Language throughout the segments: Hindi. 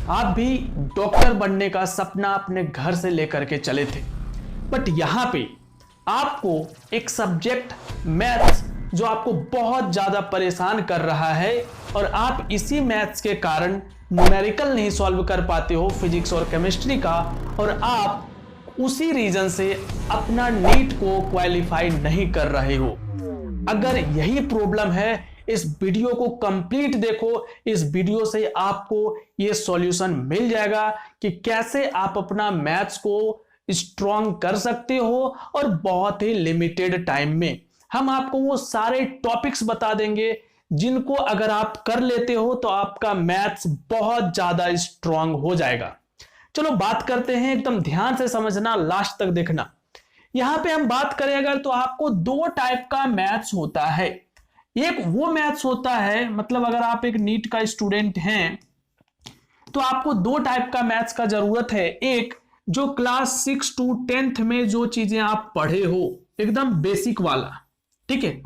आप भी डॉक्टर बनने का सपना अपने घर से लेकर के चले थे, बट यहाँ पे आपको एक सब्जेक्ट मैथ्स जो आपको बहुत ज़्यादा परेशान कर रहा है और आप इसी मैथ्स के कारण न्यूमेरिकल नहीं सॉल्व कर पाते हो फिजिक्स और केमिस्ट्री का, और आप उसी रीजन से अपना नीट को क्वालिफाई नहीं कर रहे हो। अगर यही प्रॉब्लम है, इस वीडियो को कंप्लीट देखो। इस वीडियो से आपको ये सॉल्यूशन मिल जाएगा कि कैसे आप अपना मैथ्स को स्ट्रॉन्ग कर सकते हो और बहुत ही लिमिटेड टाइम में। हम आपको वो सारे टॉपिक्स बता देंगे जिनको अगर आप कर लेते हो तो आपका मैथ्स बहुत ज्यादा स्ट्रॉन्ग हो जाएगा। चलो बात करते हैं, एकदम ध्यान से समझना, लास्ट तक देखना। यहां पे हम बात करें अगर, तो आपको दो टाइप का मैथ्स होता है। एक वो मैथ्स होता है, मतलब अगर आप एक नीट का स्टूडेंट हैं तो आपको दो टाइप का मैथ्स का जरूरत है। एक जो क्लास 6 to 10th में जो चीजें आप पढ़े हो, एकदम बेसिक वाला, ठीक है,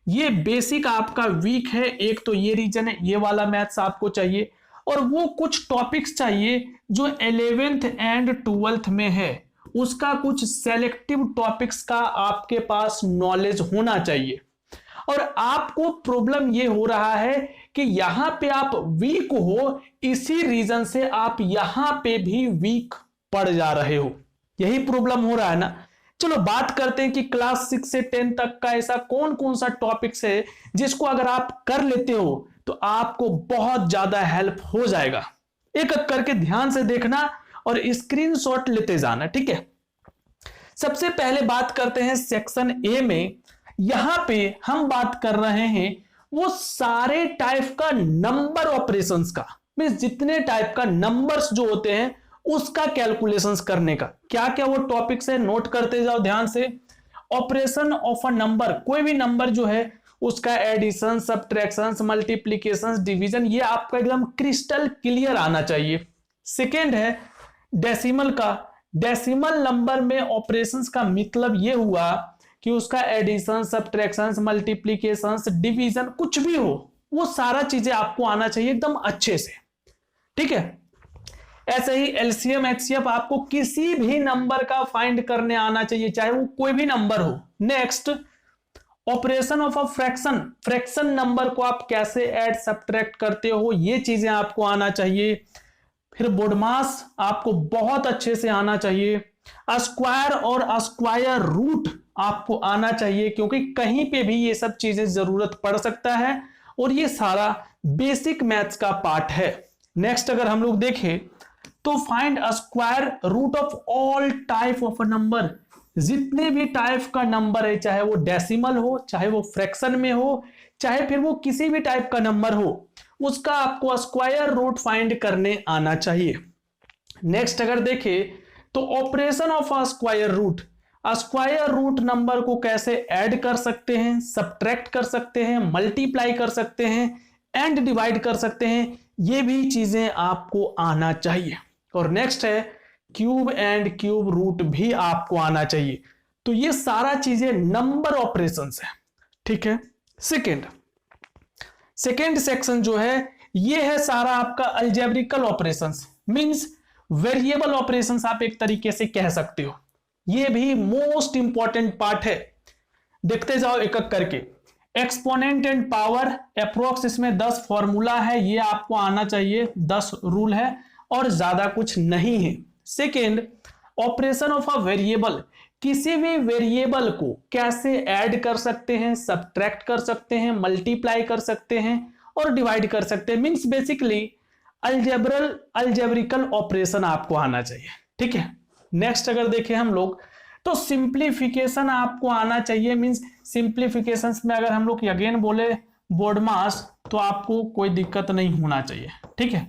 ये बेसिक आपका वीक है। एक तो ये रीजन है, ये वाला मैथ्स आपको चाहिए। और वो कुछ टॉपिक्स चाहिए जो 11th and 12th में है, उसका कुछ सेलेक्टिव टॉपिक्स का आपके पास नॉलेज होना चाहिए। और आपको प्रॉब्लम ये हो रहा है कि यहां पे आप वीक हो, इसी रीजन से आप यहां पे भी वीक पड़ जा रहे हो। यही प्रॉब्लम हो रहा है ना। चलो बात करते हैं कि क्लास 6 से 10 तक का ऐसा कौन कौन सा टॉपिक्स है जिसको अगर आप कर लेते हो तो आपको बहुत ज्यादा हेल्प हो जाएगा। एक एक करके ध्यान से देखना और स्क्रीनशॉट लेते जाना, ठीक है। सबसे पहले बात करते हैं सेक्शन ए में। यहां पे हम बात कर रहे हैं वो सारे टाइप का नंबर ऑपरेशंस का, मींस जितने टाइप का नंबर्स जो होते हैं उसका कैलकुलेशंस करने का। क्या क्या वो टॉपिक्स है, नोट करते जाओ ध्यान से। ऑपरेशन ऑफ अ नंबर, कोई भी नंबर जो है उसका एडिशन, सब्ट्रैक्शन, मल्टीप्लीकेशन, डिवीजन, ये आपका एकदम क्रिस्टल क्लियर आना चाहिए। सेकेंड है डेसिमल का। डेसिमल नंबर में ऑपरेशंस का मतलब ये हुआ कि उसका एडिशन, सब्ट्रैक्शन, मल्टीप्लीकेशन, डिवीजन, कुछ भी हो वो सारा चीजें आपको आना चाहिए एकदम अच्छे से, ठीक है। ऐसे ही एलसीएम एचसीएफ आपको किसी भी नंबर का फाइंड करने आना चाहिए, चाहे वो कोई भी नंबर हो। Next operation of a fraction, fraction number को आप कैसे ऐड सब्ट्रैक्ट करते हो ये चीजें आपको आना चाहिए। फिर बोडमास आपको बहुत अच्छे से आना चाहिए। स्क्वायर और स्क्वायर रूट आपको आना चाहिए, क्योंकि कहीं पे भी ये सब चीजें जरूरत पड़ सकता है और ये सारा बेसिक मैथ्स का पार्ट है। नेक्स्ट अगर हम लोग देखें तो find square root of all type of number, जितने भी टाइप का नंबर है, चाहे वो डेसिमल हो, चाहे वो फ्रैक्शन में हो, चाहे फिर वो किसी भी टाइप का नंबर हो, उसका आपको स्क्वायर रूट फाइंड करने आना चाहिए। नेक्स्ट अगर देखें तो operation of a square root, square root number को कैसे ऐड कर सकते हैं, सब्ट्रैक्ट कर सकते हैं, मल्टीप्लाई कर सकते हैं एंड डिवाइड कर सकते हैं, ये भी चीजें आपको आना चाहिए। और नेक्स्ट है क्यूब एंड क्यूब रूट भी आपको आना चाहिए। तो ये सारा चीजें नंबर ऑपरेशंस है, ठीक है। सेकेंड सेक्शन जो है ये है सारा आपका अलजेब्रिकल ऑपरेशंस, मींस वेरिएबल ऑपरेशंस आप एक तरीके से कह सकते हो। ये भी मोस्ट इंपॉर्टेंट पार्ट है। देखते जाओ एक एक करके। एक्सपोनेंट एंड पावर अप्रोक्स, इसमें 10 फॉर्मूला है, ये आपको आना चाहिए, 10 रूल है और ज्यादा कुछ नहीं है। Second operation of a variable, किसी भी वेरिएबल को कैसे ऐड कर सकते हैं, सब्ट्रैक्ट कर सकते हैं, मल्टीप्लाई कर सकते हैं और डिवाइड कर सकते हैं, मींस बेसिकली अलजेब्रिकल ऑपरेशन आपको आना चाहिए, ठीक है। नेक्स्ट अगर देखें हम लोग तो सिंप्लीफिकेशन आपको आना चाहिए, मींस सिंप्लीफिकेशन में अगर हम लोग अगेन बोले बोडमास तो आपको कोई दिक्कत नहीं होना चाहिए, ठीक है।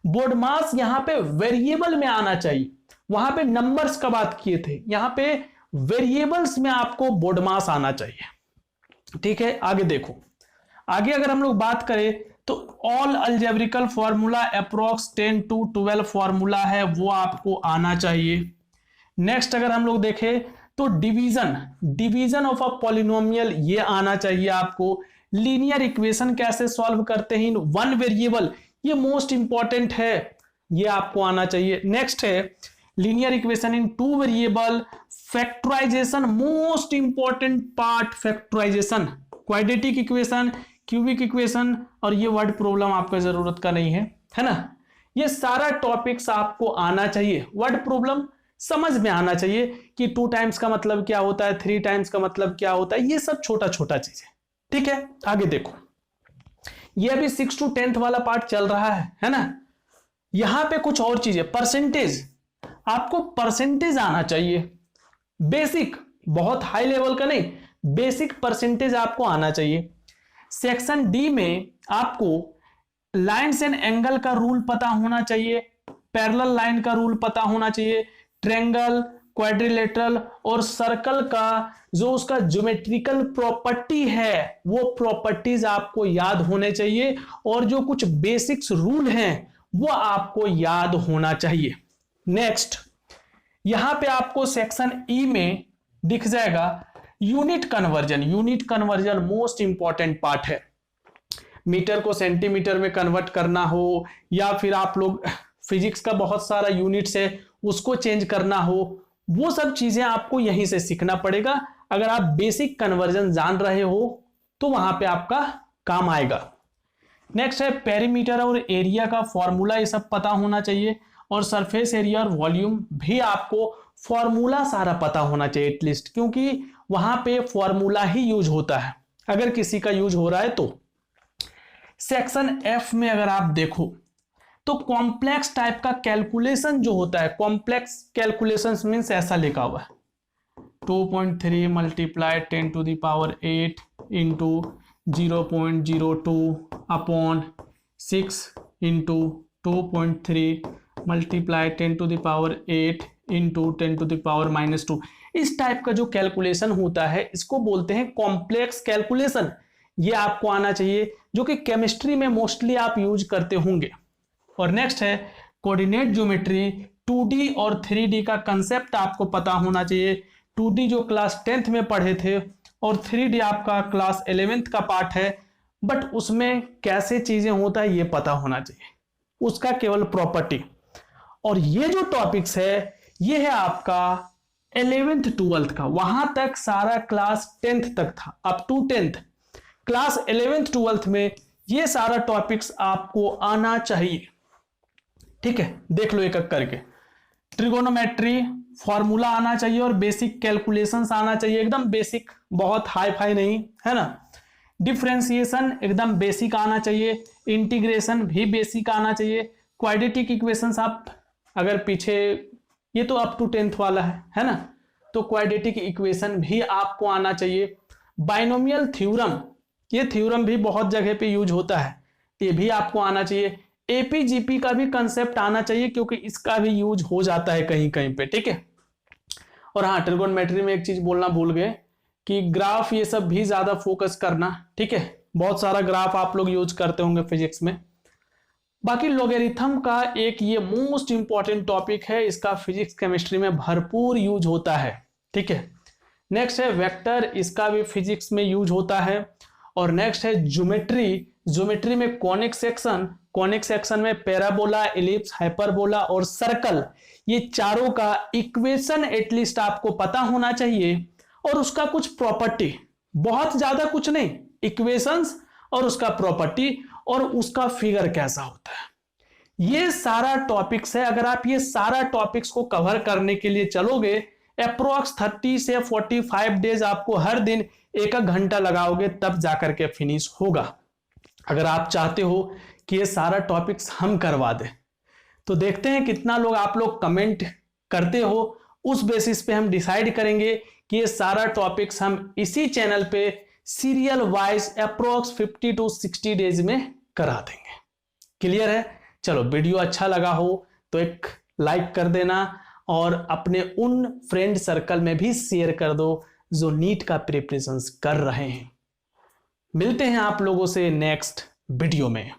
बोडमास यहां पे वेरिएबल में आना चाहिए, वहां पे नंबर्स का बात किए थे, यहां पे वेरिएबल्स में आपको बोडमास आना चाहिए, ठीक है। आगे देखो, आगे अगर हम लोग बात करें तो all algebraic formula approx 10 to 12 formula है, वो आपको आना चाहिए। नेक्स्ट अगर हम लोग देखें तो डिवीजन ऑफ अ पॉलिनोमियल, ये आना चाहिए आपको। लीनियर इक्वेशन कैसे सॉल्व करते हैं इन वन वेरिएबल, ये मोस्ट इंपॉर्टेंट है। ये आपको आना चाहिए। नेक्स्ट है linear equation in two variable, factorization, most important part factorization, quadratic equation, cubic equation, और ये वर्ड प्रॉब्लम आपको जरूरत का नहीं है ना। ये सारा टॉपिक्स आपको आना चाहिए, वर्ड प्रॉब्लम समझ में आना चाहिए कि 2 टाइम्स का मतलब क्या होता है, 3 टाइम्स का मतलब क्या होता है, ये सब छोटा छोटा चीज है। ठीक है, आगे देखो, ये अभी 6 to 10th वाला पार्ट चल रहा है ना। यहां पे कुछ और चीजें, परसेंटेज, आपको परसेंटेज आना चाहिए, बेसिक, बहुत हाई लेवल का नहीं, बेसिक परसेंटेज आपको आना चाहिए। सेक्शन डी में आपको लाइन्स एंड एंगल का रूल पता होना चाहिए, पैरेलल लाइन का रूल पता होना चाहिए, ट्रायंगल, क्वाड्रिलेटरल और सर्कल का जो उसका ज्योमेट्रिकल प्रॉपर्टी है वो प्रॉपर्टीज आपको याद होने चाहिए, और जो कुछ बेसिक्स रूल हैं वो आपको याद होना चाहिए। नेक्स्ट, यहां पे आपको सेक्शन ई में दिख जाएगा unit conversion. Unit conversion most important part है, मीटर को सेंटीमीटर में कन्वर्ट करना हो, या फिर आप लोग फिजिक्स का बहुत सारा यूनिट्स है उसको चेंज करना हो, वो सब चीजें आपको यहीं से सीखना पड़ेगा। अगर आप बेसिक कन्वर्जन जान रहे हो तो वहां पे आपका काम आएगा। नेक्स्ट है पेरीमीटर और एरिया का फॉर्मूला, ये सब पता होना चाहिए, और सरफेस एरिया और वॉल्यूम भी आपको फॉर्मूला सारा पता होना चाहिए एटलीस्ट, क्योंकि वहां पे फॉर्मूला ही यूज होता है अगर किसी का यूज हो रहा है तो। सेक्शन एफ में अगर आप देखो तो कॉम्प्लेक्स टाइप का कैलकुलेशन जो होता है, कॉम्प्लेक्स कैलकुलेशन मीन्स ऐसा लिखा हुआ है 2.3 multiply 10 to the power 8 into 0.02 upon 6 into 2.3 multiply 10 to the power 8 into 10 to the power -2। इस टाइप का जो कैलकुलेशन होता है इसको बोलते हैं कॉम्प्लेक्स कैलकुलेशन। ये आपको आना चाहिए, जो कि केमिस्ट्री में मोस्टली आप यूज करते होंगे। और नेक्स्ट है कोऑर्डिनेट ज्योमेट्री, 2D और 3D का कंसेप्ट आपको पता होना चाहिए। 2D जो क्लास 10th में पढ़े थे और 3D आपका क्लास 11th का पार्ट है, बट उसमें कैसे चीजें होता है ये पता होना चाहिए, उसका केवल प्रॉपर्टी। और ये जो टॉपिक्स है ये है आपका 11th 12th का, वहां तक सारा क्लास 10th तक था, up to 10th। Class 11th 12th में ये सारा टॉपिक्स आपको आना चाहिए। ठीक है, देख लो एक एक करके। ट्रिगोनोमेट्री फॉर्मूला आना चाहिए और बेसिक कैलकुलेशंस आना चाहिए, एकदम बेसिक, बहुत हाई फाई नहीं, है ना। डिफरेंशिएशन एकदम बेसिक आना चाहिए, इंटीग्रेशन भी बेसिक आना चाहिए, क्वाड्रेटिक इक्वेशंस आप अगर पीछे, ये तो अप टू 10th वाला है ना, तो क्वाड्रेटिक इक्वेशन भी आपको आना चाहिए। बाइनोमियल थ्योरम, ये थ्योरम भी बहुत जगह पे यूज होता है, ये भी आपको आना चाहिए। एपीजीपी का भी कंसेप्ट आना चाहिए क्योंकि इसका भी यूज हो जाता है कहीं कहीं पे। ठीक है, और हाँ, ट्रिगोनोमेट्री में एक चीज बोलना भूल गए कि ग्राफ ये सब भी ज्यादा फोकस करना। ठीक है, बहुत सारा ग्राफ आप लोग यूज करते होंगे फिजिक्स में। बाकी लॉगरिथम का एक ये मोस्ट इंपॉर्टेंट टॉपिक है, इसका फिजिक्स केमिस्ट्री में भरपूर यूज होता है। ठीक है, नेक्स्ट है वेक्टर, इसका भी फिजिक्स में यूज होता है। और नेक्स्ट है ज्योमेट्री, ज्योमेट्री में कॉनिक सेक्शन, कॉनिक सेक्शन में पैराबोला, एलिप्स, हाइपरबोला और सर्कल, ये चारों का इक्वेशन एटलीस्ट आपको पता होना चाहिए, और उसका कुछ प्रॉपर्टी, बहुत ज्यादा कुछ नहीं, इक्वेशंस और उसका प्रॉपर्टी और उसका फिगर कैसा होता है। ये सारा टॉपिक्स है, अगर आप ये सारा टॉपिक्स को कवर करने के लिए चलोगे अप्रोक्स 30 से 45 डेज आपको हर दिन 1 घंटा लगाओगे तब जाकर के फिनिश होगा। अगर आप चाहते हो कि ये सारा टॉपिक्स हम करवा दें तो देखते हैं कितना लोग आप लोग कमेंट करते हो, उस बेसिस पे हम डिसाइड करेंगे कि ये सारा टॉपिक्स हम इसी चैनल पे serial wise approx 50 to 60 days में करा देंगे। क्लियर है? चलो, वीडियो अच्छा लगा हो तो एक लाइक कर देना और अपने उन फ्रेंड सर्कल में भी शेयर कर दो जो नीट का प्रिपरेशन कर रहे हैं। मिलते हैं आप लोगों से नेक्स्ट वीडियो में।